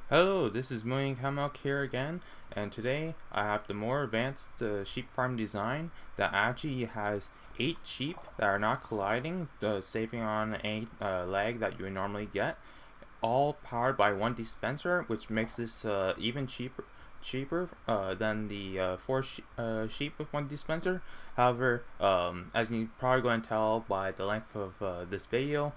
Hello, this is Million Kamelk here again, and today I have the more advanced sheep farm design that actually has 8 sheep that are not colliding, saving on a lag that you would normally get, all powered by one dispenser, which makes this even cheaper than the sheep with one dispenser. However, as you're probably going to tell by the length of this video,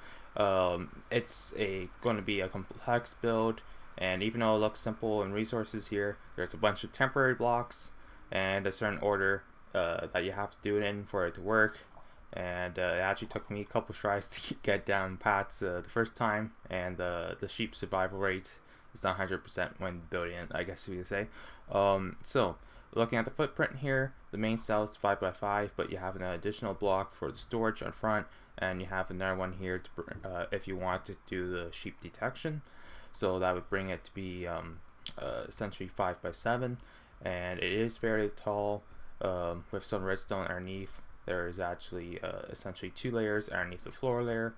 it's going to be a complex build, and even though it looks simple in resources here, there's a bunch of temporary blocks and a certain order that you have to do it in for it to work. And it actually took me a couple tries to get down pats the first time, and the sheep survival rate is not 100% when building it, I guess you could say. So, looking at the footprint here, the main cell is 5x5, but you have an additional block for the storage on front, and you have another one here to, if you want to do the sheep detection. So that would bring it to be essentially 5x7, and it is fairly tall with some redstone underneath. There is actually essentially 2 layers underneath the floor layer.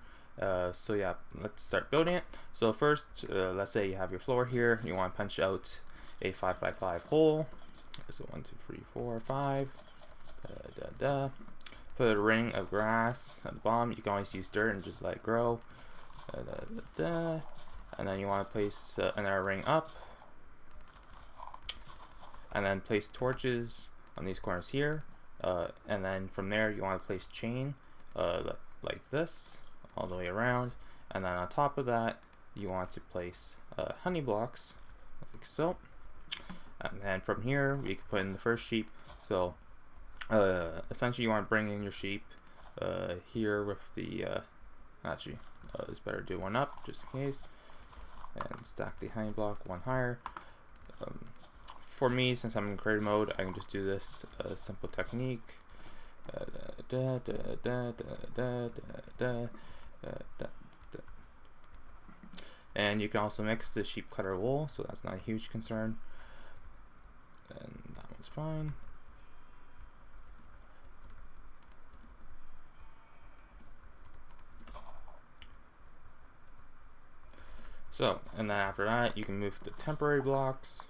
So yeah, let's start building it. So first, let's say you have your floor here. You want to punch out a 5x5 hole. So 1, 2, 3, 4, 5. Put a ring of grass at the bottom. You can always use dirt and just let it grow. And then you want to place another ring up, and then place torches on these corners here, and then from there you want to place chain like this all the way around, and then on top of that you want to place honey blocks like so, and then from here we can put in the first sheep. So essentially you want to bring in your sheep here with the actually it's better to do one up just in case, and stack the honey block one higher. For me, since I'm in creative mode, I can just do this simple technique. And you can also mix the sheep cutter wool, so that's not a huge concern. And that one's fine. So, and then after that, you can move the temporary blocks,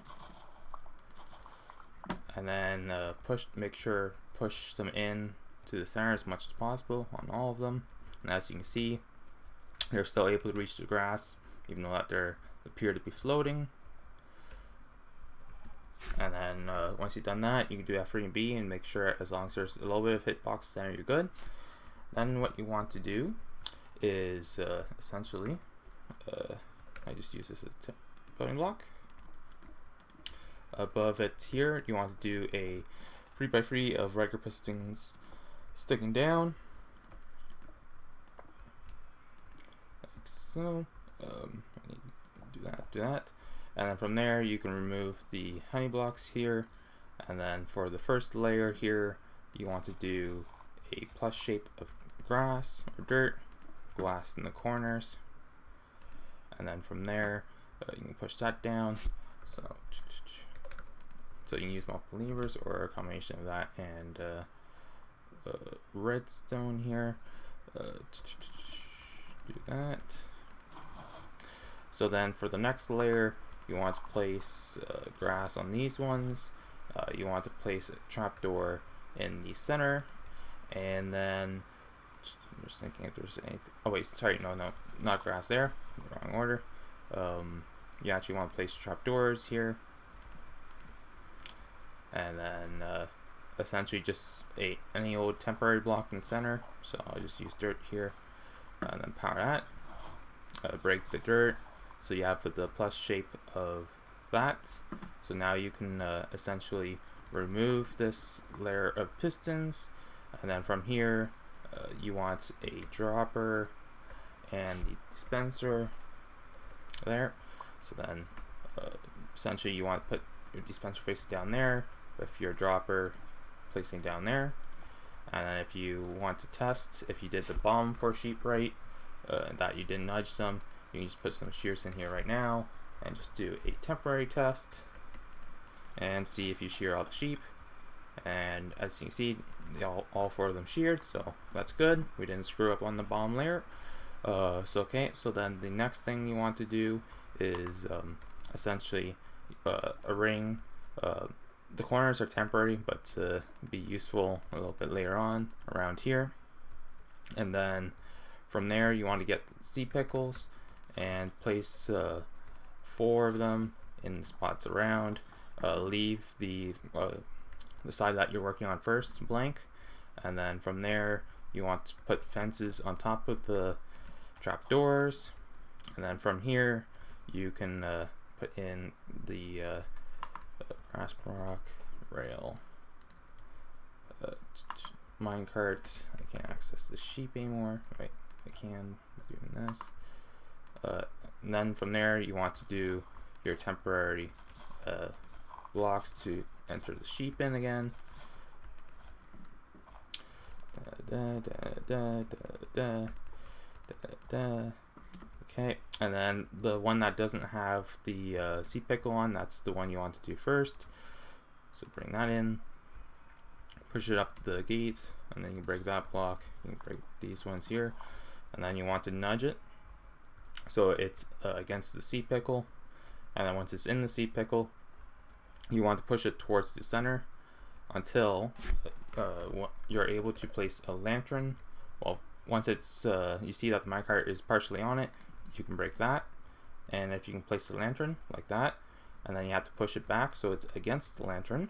and then push them in to the center as much as possible on all of them. And as you can see, they're still able to reach the grass, even though that they appear to be floating. And then once you've done that, you can do F3 and B and make sure, as long as there's a little bit of hitbox center, you're good. Then what you want to do is essentially I just use this as a building block. Above it here, you want to do a 3x3 of regular pistons sticking down, like so. I need to do that, and then from there you can remove the honey blocks here, and then for the first layer here, you want to do a plus shape of grass or dirt, glass in the corners. And then from there, you can push that down. So you can use multiple levers or a combination of that and redstone here. Do that. So then for the next layer, you want to place grass on these ones. You want to place a trapdoor in the center, and then I'm just thinking if there's anything. Oh wait, sorry, no, not grass there. Wrong order. You actually want to place trapdoors here, and then essentially just any old temporary block in the center. So I'll just use dirt here, and then power that. Break the dirt, so you have the plus shape of that. So now you can essentially remove this layer of pistons, and then from here you want a dropper and the dispenser there. So then essentially you want to put your dispenser facing down there with your dropper placing down there. And then if you want to test if you did the bomb for sheep right, that you didn't nudge them, you can just put some shears in here right now and just do a temporary test and see if you shear all the sheep. And as you can see, all 4 of them sheared, so that's good. We didn't screw up on the bomb layer. So then the next thing you want to do is essentially a ring. The corners are temporary, but to be useful a little bit later on around here. And then from there, you want to get sea pickles and place 4 of them in spots around. Leave the side that you're working on first blank, and then from there you want to put fences on top of the trapdoors, and then from here you can put in the brass block rail minecart. I can't access the sheep anymore. Wait, I can doing this. And then from there you want to do your temporary blocks to enter the sheep in again. Okay, and then the one that doesn't have the sea pickle on, that's the one you want to do first. So bring that in, push it up the gate, and then you break that block. You can break these ones here, and then you want to nudge it so it's against the sea pickle. And then once it's in the sea pickle, you want to push it towards the center until you're able to place a lantern. Well, once it's you see that the minecart is partially on it, you can break that, and if you can place the lantern like that, and then you have to push it back so it's against the lantern.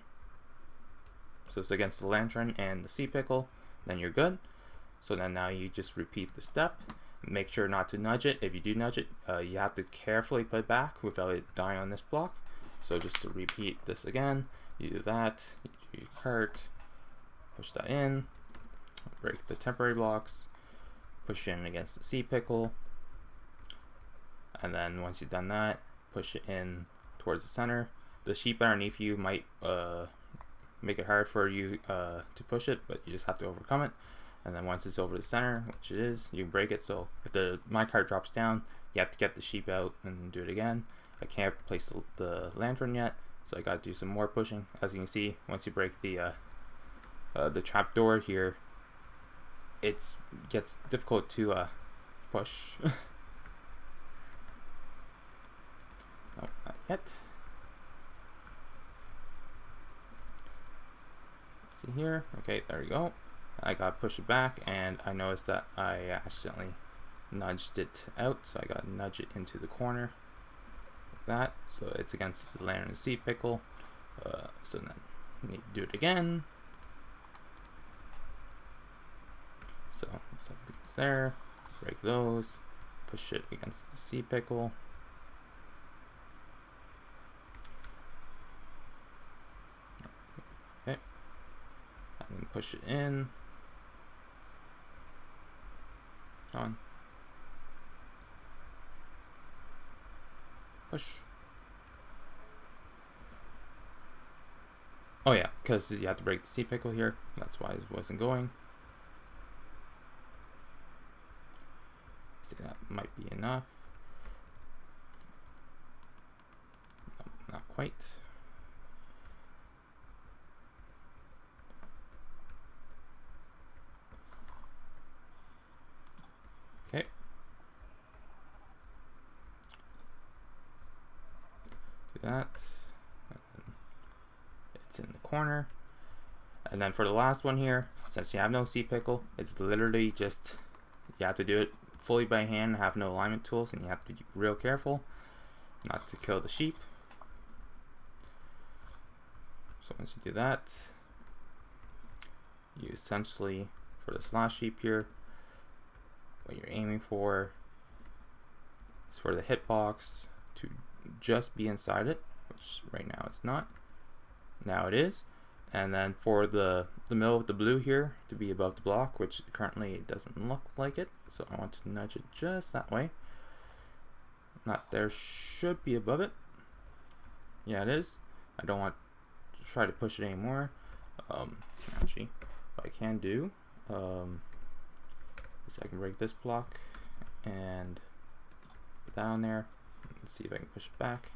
So it's against the lantern and the sea pickle, then you're good. So then now you just repeat the step. Make sure not to nudge it. If you do nudge it, you have to carefully put it back without it dying on this block. So just to repeat this again, you do that, you do your cart, push that in, break the temporary blocks, push in against the sea pickle, and then once you've done that, push it in towards the center. The sheep underneath you might make it hard for you to push it, but you just have to overcome it. And then once it's over the center, which it is, you can break it. So if the minecart drops down, you have to get the sheep out and do it again. I can't place the lantern yet, so I gotta do some more pushing. As you can see, once you break the trapdoor here, it gets difficult to push. No, not yet. See here? Okay, there we go. I gotta push it back, and I noticed that I accidentally nudged it out, so I gotta nudge it into the corner like that, so it's against the lantern and sea pickle. So then you need to do it again. So it's there, break those, push it against the sea pickle. Okay, and then push it in. On. Push. Oh yeah, because you have to break the sea pickle here. That's why it wasn't going. See, that might be enough. No, not quite. Okay. Do that. It's in the corner. And then for the last one here, since you have no sea pickle, it's literally just, you have to do it fully by hand, have no alignment tools, and you have to be real careful not to kill the sheep. So once you do that, you essentially, for this last sheep here, what you're aiming for is for the hitbox to just be inside it, which right now it's not. Now it is. And then for the middle of the blue here to be above the block, which currently it doesn't look like it, so I want to nudge it just that way. Not there, should be above it. Yeah, it is. I don't want to try to push it anymore. Actually, what I can do is I can break this block and put that on there. Let's see if I can push it back.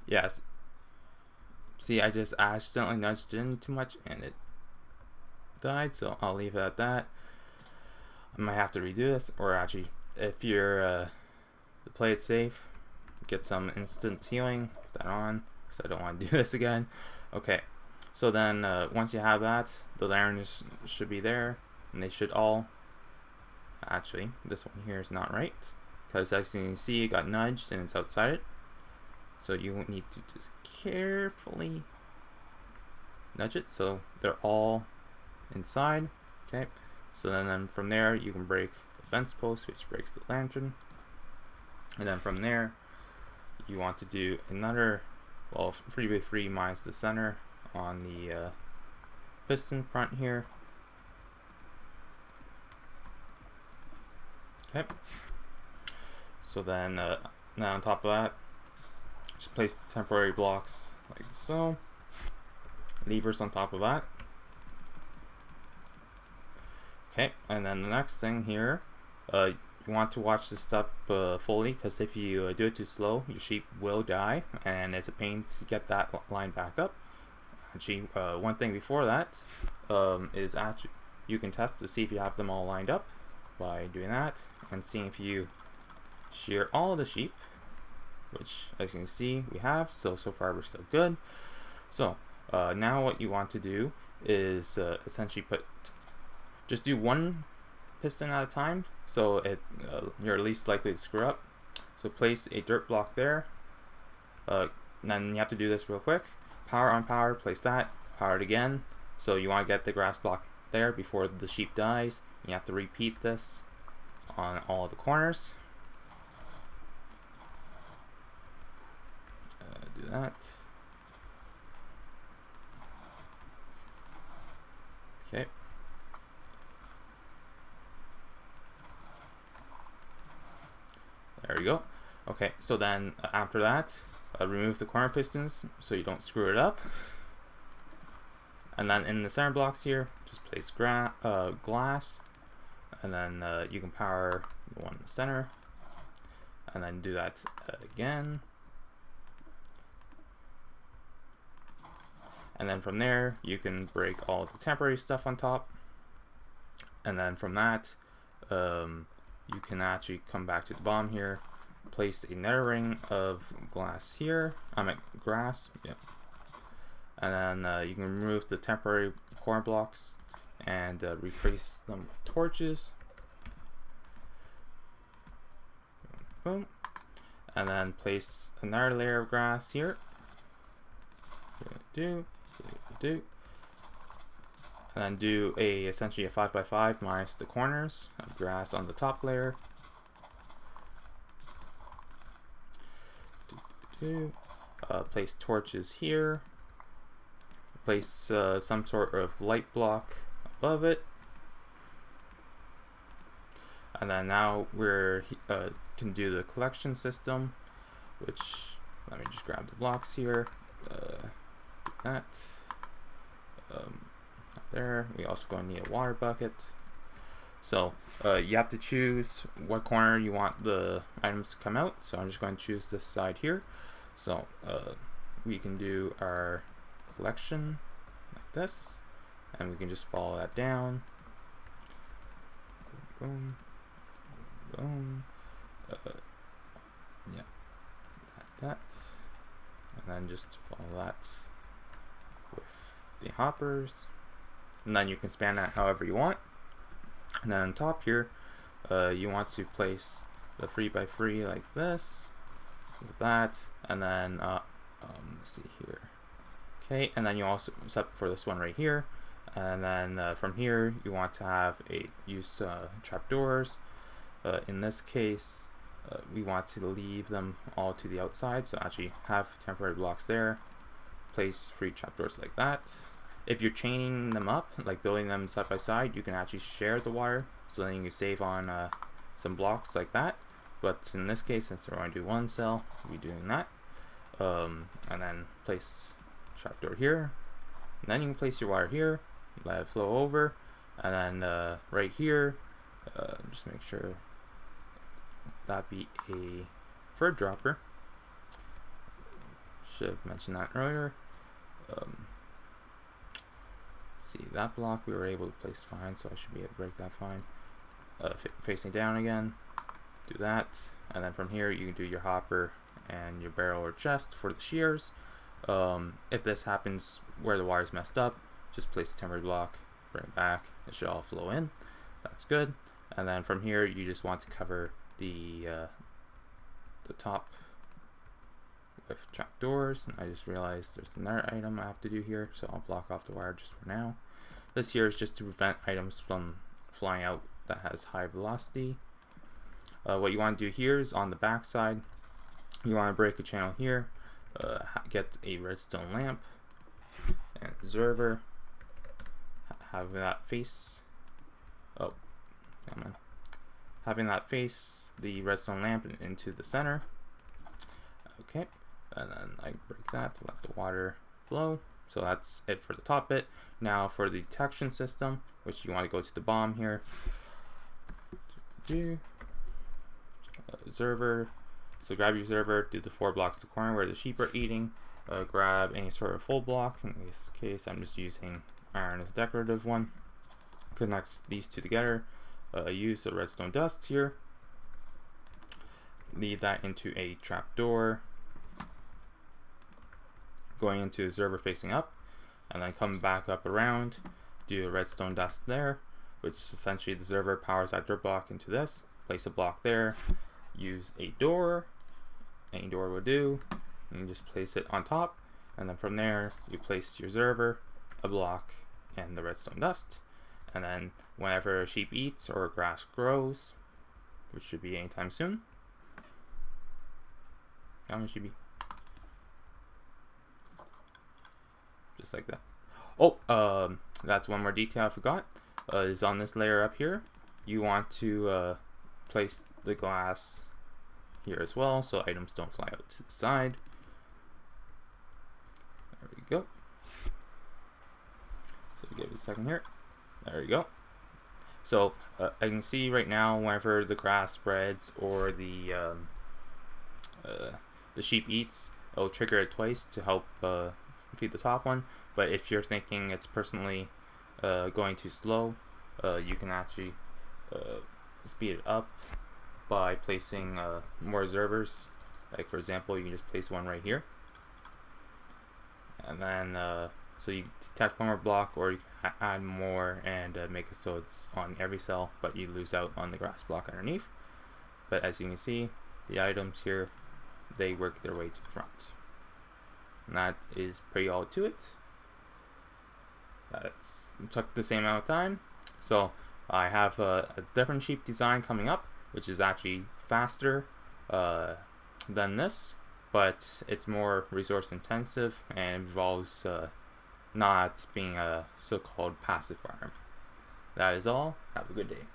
Yes. See, I just accidentally nudged it in too much and it died, so I'll leave it at that. I might have to redo this, or actually, if you're to play it safe, get some instant healing, put that on, because I don't want to do this again. Okay, so then once you have that, the lanterns should be there, and they should all, actually, this one here is not right, because as you can see, it got nudged and it's outside it. So you need to just carefully nudge it so they're all inside. Okay, so then from there you can break the fence post, which breaks the lantern, and then from there you want to do another, well, 3x3 minus the center on the piston front here. Okay, so then now on top of that, just place temporary blocks like so, levers on top of that. Okay, and then the next thing here, you want to watch this step fully, because if you do it too slow, your sheep will die, and it's a pain to get that line back up. Actually, one thing before that is actually you can test to see if you have them all lined up by doing that, and seeing if you shear all the sheep, which as you can see we have, so far we're still good. So now what you want to do is essentially just do one piston at a time, so you're least likely to screw up. So place a dirt block there, then you have to do this real quick. Power on power, place that, power it again. So you want to get the grass block there before the sheep dies. You have to repeat this on all the corners. Do that. Okay. There we go. Okay, so then after that, remove the corner pistons so you don't screw it up. And then in the center blocks here, just place glass, and then you can power the one in the center, and then do that again. And then from there, you can break all the temporary stuff on top. And then from that, you can actually come back to the bottom here, place another ring of glass here. Grass, yeah. And then you can remove the temporary corner blocks and replace them with torches. Boom. And then place another layer of grass here. Do. And then do essentially a 5x5 minus the corners of grass on the top layer. Place torches here. Place some sort of light block above it. And then now we're can do the collection system, which, let me just grab the blocks here. That. There. We also going to need a water bucket. So you have to choose what corner you want the items to come out. So I'm just going to choose this side here. So we can do our collection like this, and we can just follow that down. Boom, boom. Yeah, that, and then just follow that with the hoppers. And then you can span that however you want. And then on top here, you want to place the 3x3 like this, with that, and then let's see here. Okay, and then you also set for this one right here, and then from here you want to use trapdoors. In this case, we want to leave them all to the outside, so actually have temporary blocks there. Place 3 trapdoors like that. If you're chaining them up, like building them side by side, you can actually share the wire, so then you can save on some blocks like that. But in this case, since we're going to do one cell, we're doing that. And then place trapdoor here. And then you can place your wire here, let it flow over, and then right here, just make sure that be a fur dropper. Should have mentioned that earlier. See, that block we were able to place fine, so I should be able to break that fine. Facing down again. do that, and then from here you can do your hopper and your barrel or chest for the shears. If this happens where the wire's messed up, just place a temporary block, bring it back, it should all flow in. That's good. And then from here you just want to cover the top with trapdoors. And I just realized there's another item I have to do here, so I'll block off the wire just for now. This here is just to prevent items from flying out that has high velocity. What you want to do here is on the back side, you want to break a channel here, get a redstone lamp and observer, have that face, having that face the redstone lamp into the center. Okay, and then I break that to let the water flow. So that's it for the top bit. Now for the detection system, which you want to go to the bomb here. Observer. So grab your observer, do the 4 blocks to the corner where the sheep are eating. Grab any sort of full block. In this case, I'm just using iron as a decorative one. Connect these two together. Use the redstone dust here. Lead that into a trapdoor, going into observer facing up, and then come back up around, do a redstone dust there, which essentially the observer powers that door block into this. Place a block there, use a door, any door will do, and you just place it on top, and then from there you place your observer, a block, and the redstone dust. And then whenever a sheep eats or grass grows, which should be anytime soon, how much should be? Just like that. Oh, that's one more detail I forgot. Is on this layer up here. You want to place the glass here as well, so items don't fly out to the side. There we go. So give it a second here. There we go. So I can see right now whenever the grass spreads or the sheep eats, it'll trigger it twice to help feed the top one. But if you're thinking it's personally going too slow, you can actually speed it up by placing more observers. Like for example, you can just place one right here, and then so you detect one more block, or you can add more and make it so it's on every cell, but you lose out on the grass block underneath. But as you can see, the items here, they work their way to the front. And that is pretty all to it. It took the same amount of time. So I have a different sheep design coming up, which is actually faster than this, but it's more resource intensive and involves not being a so-called passive farm. That is all. Have a good day.